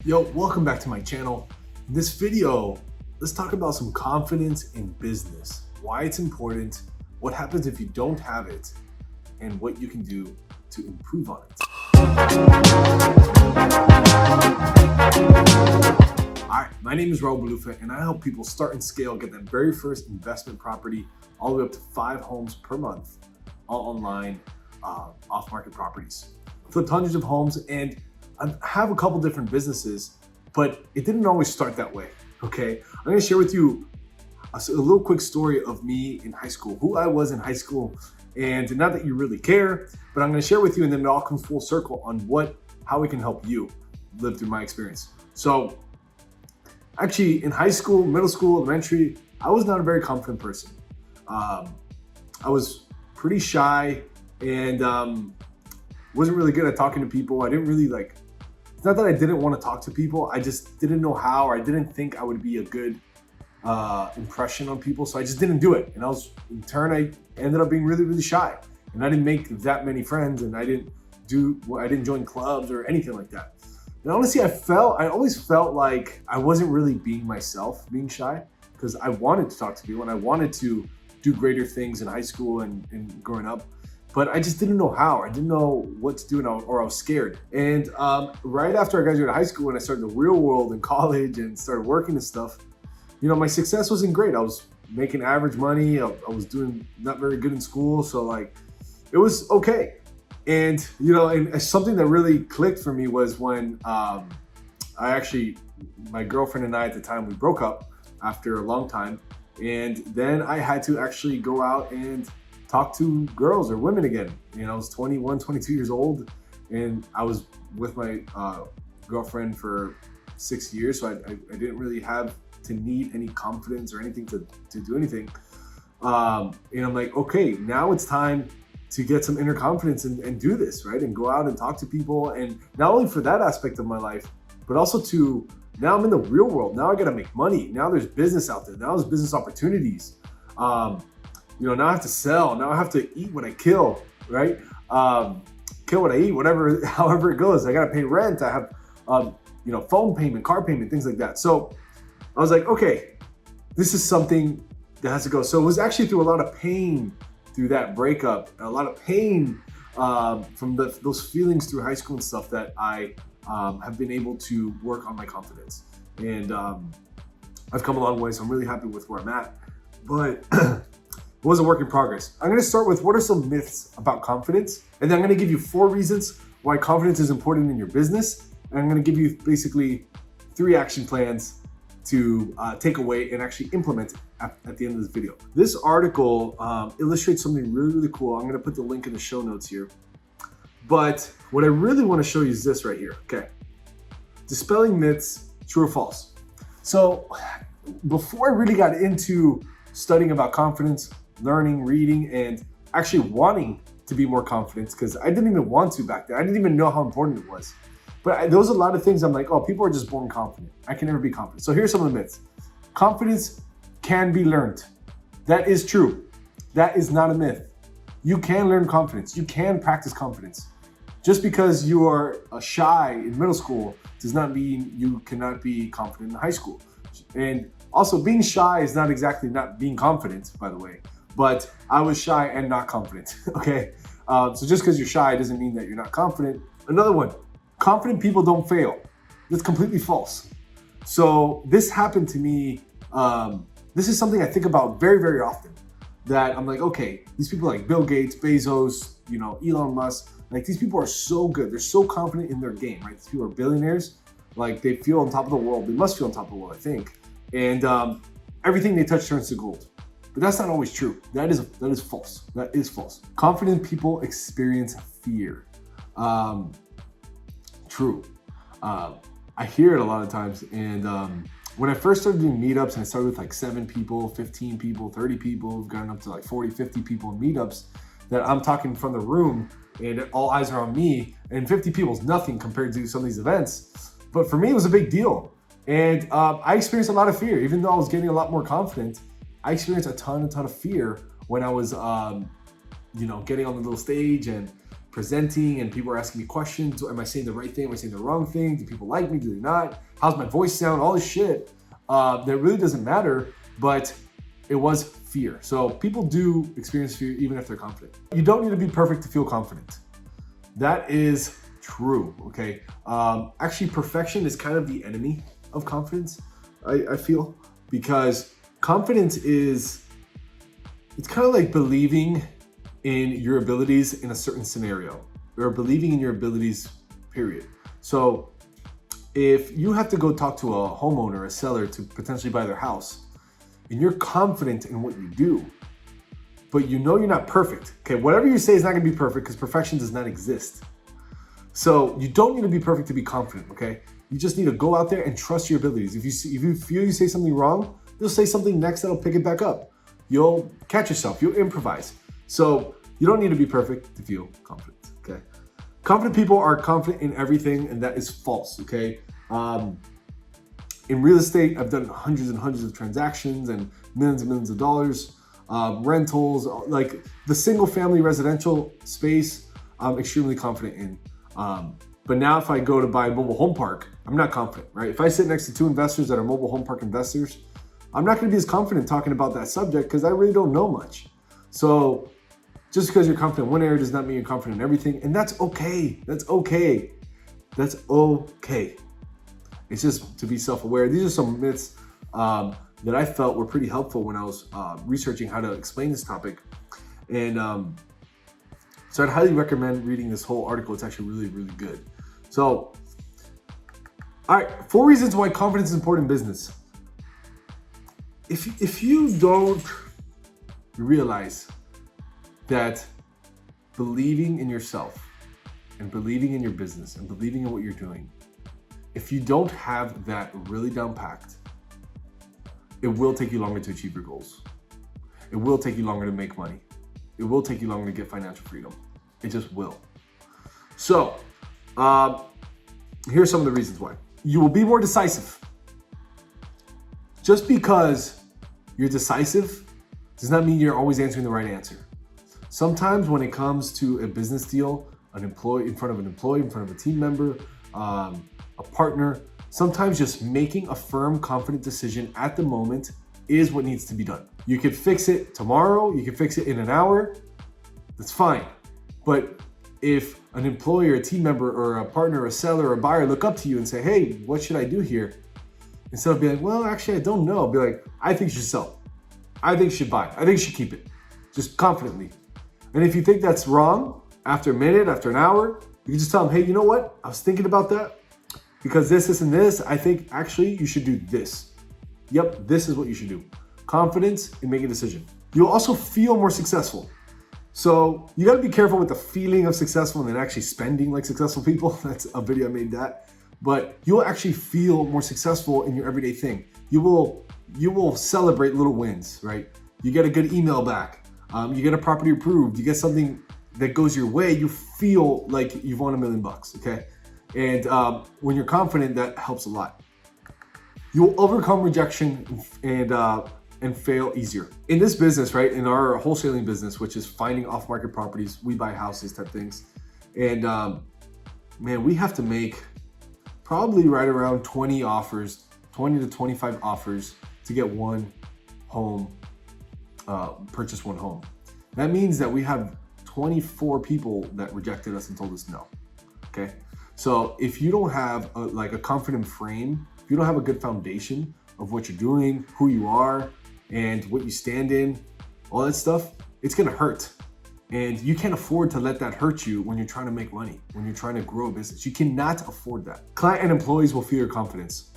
Yo, welcome back to my channel. In this video, let's talk about some confidence in business, why it's important, what happens if you don't have it, and what you can do to improve on it. All right, my name is Raul Balufa, and I help people start and scale, get that very first investment property all the way up to 5 homes per month, all online, off-market properties. Flipped hundreds of homes, and I have a couple different businesses, but it didn't always start that way, okay? I'm gonna share with you a little quick story of me in high school, who I was in high school, and not that you really care, but I'm gonna share with you, and then it all comes full circle on how we can help you live through my experience. So actually in high school, middle school, elementary, I was not a very confident person. I was pretty shy and wasn't really good at talking to people. I didn't really it's not that I didn't want to talk to people, I just didn't know how, or I didn't think I would be a good impression on people, so I just didn't do it. And I ended up being really, really shy. And I didn't make that many friends, and I didn't join clubs or anything like that. And honestly, I always felt like I wasn't really being myself, being shy, because I wanted to talk to people and I wanted to do greater things in high school and growing up. But I just didn't know how. I didn't know what to do, or I was scared. And right after I graduated high school and I started the real world in college and started working and stuff, my success wasn't great. I was making average money. I was doing not very good in school. So it was okay. And, and something that really clicked for me was when my girlfriend and I at the time, we broke up after a long time. And then I had to actually go out and talk to girls or women again. I was 21, 22 years old, and I was with my girlfriend for 6 years, so I didn't really have to need any confidence or anything to do anything. And I'm like, okay, now it's time to get some inner confidence and do this, right? And go out and talk to people, and not only for that aspect of my life, but also now I'm in the real world. Now I gotta make money. Now there's business out there. Now there's business opportunities. Now I have to sell. Now I have to eat what I kill, right? Kill what I eat, however it goes. I gotta pay rent. I have, phone payment, car payment, things like that. So I was like, okay, this is something that has to go. So it was actually through a lot of pain through that breakup, a lot of pain from those feelings through high school and stuff that I have been able to work on my confidence. And I've come a long way, so I'm really happy with where I'm at. But it was a work in progress. I'm gonna start with what are some myths about confidence, and then I'm gonna give you 4 reasons why confidence is important in your business. And I'm gonna give you basically 3 action plans to take away and actually implement at the end of this video. This article illustrates something really, really cool. I'm gonna put the link in the show notes here. But what I really wanna show you is this right here, okay? Dispelling myths, true or false. So before I really got into studying about confidence, learning, reading, and actually wanting to be more confident, because I didn't even want to back then. I didn't even know how important it was. But there was a lot of things I'm like, oh, people are just born confident. I can never be confident. So here's some of the myths. Confidence can be learned. That is true. That is not a myth. You can learn confidence. You can practice confidence. Just because you are shy in middle school does not mean you cannot be confident in high school. And also, being shy is not exactly not being confident, by the way, but I was shy and not confident, okay? So just because you're shy doesn't mean that you're not confident. Another one, confident people don't fail. That's completely false. So this happened to me. This is something I think about very, very often, that I'm like, okay, these people like Bill Gates, Bezos, Elon Musk, these people are so good. They're so confident in their game, right? These people are billionaires. They feel on top of the world. They must feel on top of the world, I think. And everything they touch turns to gold. But that's not always true. That is false. That is false. Confident people experience fear. True. I hear it a lot of times. And when I first started doing meetups, and I started with 7 people, 15 people, 30 people, we've gotten up to 40, 50 people in meetups, that I'm talking from the room and all eyes are on me, and 50 people is nothing compared to some of these events. But for me, it was a big deal. And I experienced a lot of fear. Even though I was getting a lot more confident, I experienced a ton of fear when I was, getting on the little stage and presenting and people are asking me questions. Am I saying the right thing? Am I saying the wrong thing? Do people like me? Do they not? How's my voice sound? All this shit that really doesn't matter, but it was fear. So people do experience fear even if they're confident. You don't need to be perfect to feel confident. That is true, okay? Actually, perfection is kind of the enemy of confidence, I feel, because confidence it's kind of like believing in your abilities in a certain scenario, or believing in your abilities, period. So if you have to go talk to a homeowner, a seller to potentially buy their house, and you're confident in what you do, but you know you're not perfect, okay? Whatever you say is not gonna be perfect because perfection does not exist. So you don't need to be perfect to be confident, okay? You just need to go out there and trust your abilities. If you feel you say something wrong, you'll say something next that'll pick it back up. You'll catch yourself, you'll improvise. So you don't need to be perfect to feel confident, okay? Confident people are confident in everything, and that is false, okay? In real estate, I've done hundreds and hundreds of transactions and millions of dollars, rentals, like the single family residential space, I'm extremely confident in. But now if I go to buy a mobile home park, I'm not confident, right? If I sit next to two investors that are mobile home park investors, I'm not gonna be as confident talking about that subject because I really don't know much. So just because you're confident in one area does not mean you're confident in everything, and that's okay. That's okay. That's okay. It's just to be self-aware. These are some myths that I felt were pretty helpful when I was researching how to explain this topic. And so I'd highly recommend reading this whole article. It's actually really, really good. So, all right, 4 reasons why confidence is important in business. If you don't realize that believing in yourself and believing in your business and believing in what you're doing, if you don't have that really down packed, it will take you longer to achieve your goals. It will take you longer to make money. It will take you longer to get financial freedom. It just will. So, here's some of the reasons why. You will be more decisive. Just because you're decisive does not mean you're always answering the right answer. Sometimes when it comes to a business deal, an employee in front of an employee, in front of a team member, a partner, sometimes just making a firm, confident decision at the moment is what needs to be done. You could fix it tomorrow, you could fix it in an hour, that's fine. But if an employee or a team member or a partner or a seller or a buyer look up to you and say, hey, what should I do here? Instead of being like, well, actually, I don't know. Be like, I think you should sell. I think you should buy. I think you should keep it. Just confidently. And if you think that's wrong, after a minute, after an hour, you can just tell them, hey, you know what? I was thinking about that because this, and this. I think actually you should do this. Yep, this is what you should do. Confidence in making a decision. You'll also feel more successful. So you gotta be careful with the feeling of successful and then actually spending like successful people. That's a video I made that. But you'll actually feel more successful in your everyday thing. You will celebrate little wins, right? You get a good email back. You get a property approved. You get something that goes your way. You feel like you've won $1 million, okay? And when you're confident, that helps a lot. You will overcome rejection and fail easier. In this business, right, in our wholesaling business, which is finding off-market properties, we buy houses type things. And man, we have to make probably right around 20 to 25 offers to get one home, purchase one home. That means that we have 24 people that rejected us and told us no, okay? So if you don't have a confident frame, if you don't have a good foundation of what you're doing, who you are, and what you stand in, all that stuff, it's gonna hurt. And you can't afford to let that hurt you when you're trying to make money, when you're trying to grow a business. You cannot afford that. Client and employees will feel your confidence.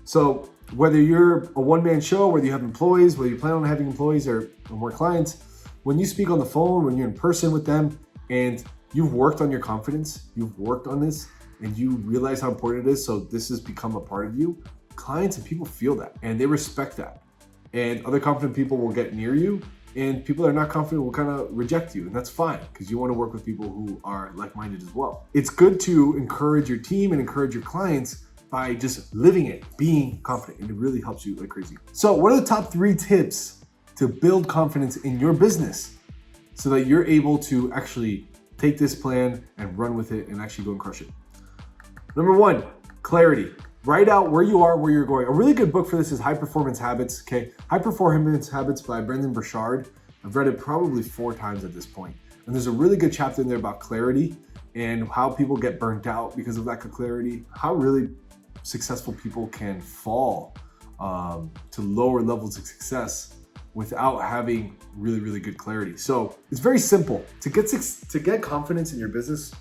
So whether you're a one-man show, whether you have employees, whether you plan on having employees or more clients, when you speak on the phone, when you're in person with them, and you've worked on your confidence, you've worked on this, and you realize how important it is, so this has become a part of you, clients and people feel that, and they respect that. And other confident people will get near you, and people that are not confident will kind of reject you, and that's fine, because you want to work with people who are like-minded as well. It's good to encourage your team and encourage your clients by just living it, being confident, and it really helps you like crazy. So what are the top 3 tips to build confidence in your business so that you're able to actually take this plan and run with it and actually go and crush it. Number 1, clarity. Write out where you are, where you're going. A really good book for this is High Performance Habits, okay? High Performance Habits by Brendon Burchard. I've read it probably 4 times at this point. And there's a really good chapter in there about clarity and how people get burnt out because of lack of clarity, how really successful people can fall to lower levels of success without having really, really good clarity. So it's very simple. To get confidence in your business,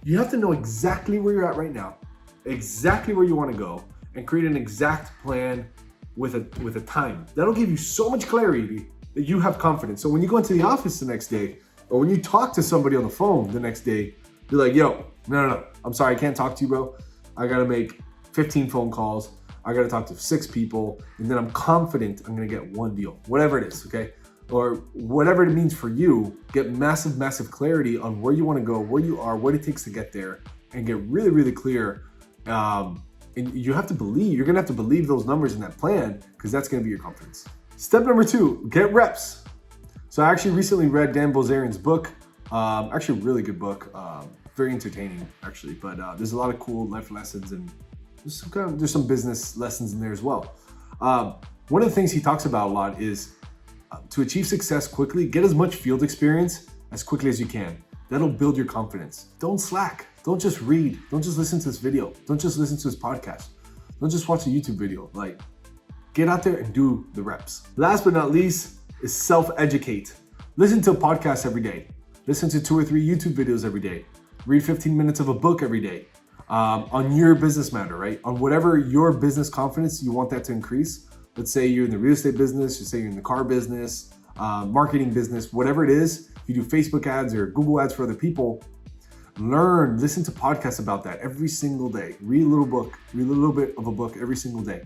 you have to know exactly where you're at right now, exactly where you want to go, and create an exact plan with a time. That'll give you so much clarity that you have confidence. So when you go into the office the next day, or when you talk to somebody on the phone the next day, you're like, yo, no, I'm sorry, I can't talk to you, bro. I gotta make 15 phone calls. I gotta talk to 6 people, and then I'm confident I'm gonna get 1 deal, whatever it is, okay? Or whatever it means for you, get massive, massive clarity on where you wanna go, where you are, what it takes to get there, and get really, really clear. And you have to believe, you're gonna have to believe those numbers in that plan, because that's gonna be your confidence. Step number 2, get reps. So I actually recently read Dan Bilzerian's book, actually a really good book, very entertaining actually, but there's a lot of cool life lessons and there's some business lessons in there as well. One of the things he talks about a lot is to achieve success quickly, get as much field experience as quickly as you can. That'll build your confidence. Don't slack. Don't just read. Don't just listen to this video. Don't just listen to this podcast. Don't just watch a YouTube video. Like, get out there and do the reps. Last but not least is self-educate. Listen to a podcast every day. Listen to 2 or 3 YouTube videos every day. Read 15 minutes of a book every day. On your business matter, right? On whatever your business confidence you want that to increase. Let's say you're in the real estate business, let's say you're in the car business, marketing business, whatever it is, you do Facebook ads or Google ads for other people, listen to podcasts about that every single day. Read a little bit of a book every single day.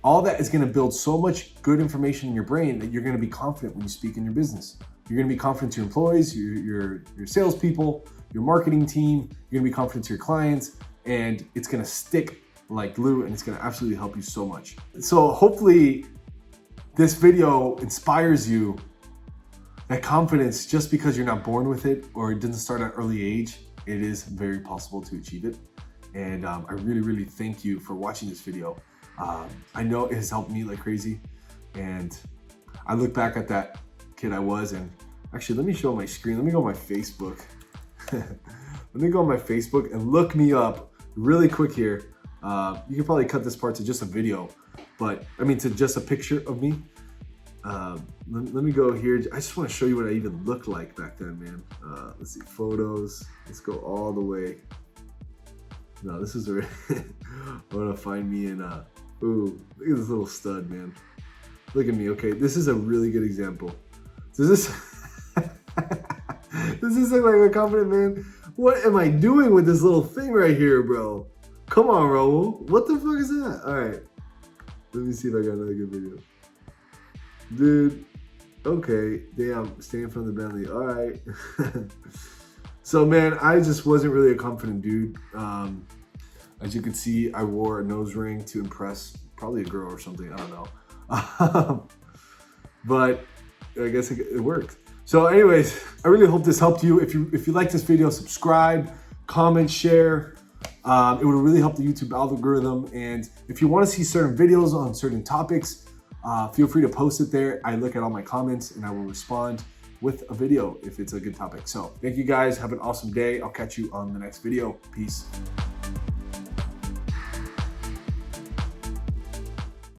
All that is gonna build so much good information in your brain that you're gonna be confident when you speak in your business. You're gonna be confident to your employees, your salespeople, your marketing team, you're gonna be confident to your clients, and it's gonna stick like glue, and it's gonna absolutely help you so much. So hopefully this video inspires you that confidence, just because you're not born with it or it didn't start at an early age, it is very possible to achieve it. And I really, really thank you for watching this video. I know it has helped me like crazy, and I look back at that kid I was, and actually let me show my screen. Let me go on my Facebook. Let me go on my Facebook and look me up really quick here. You can probably cut this part to just a video, but I mean to just a picture of me. Let me go here. I just want to show you what I even looked like back then, man. Let's see, photos. Let's go all the way. No, this is I want to find me in ooh, look at this little stud, man. Look at me. Okay, this is a really good example. Does this does this look like a confident man? What am I doing with this little thing right here, bro? Come on, Raul. What the fuck is that? All right, let me see if I got another good video. Dude, okay, damn, staying from the Bentley. All right. So, man, I just wasn't really a confident dude. As you can see, I wore a nose ring to impress probably a girl or something. I don't know. But I guess it worked. So anyways, I really hope this helped you. If you like this video, subscribe, comment, share. It would really help the YouTube algorithm. And if you want to see certain videos on certain topics, feel free to post it there. I look at all my comments and I will respond with a video if it's a good topic. So thank you guys. Have an awesome day. I'll catch you on the next video. Peace.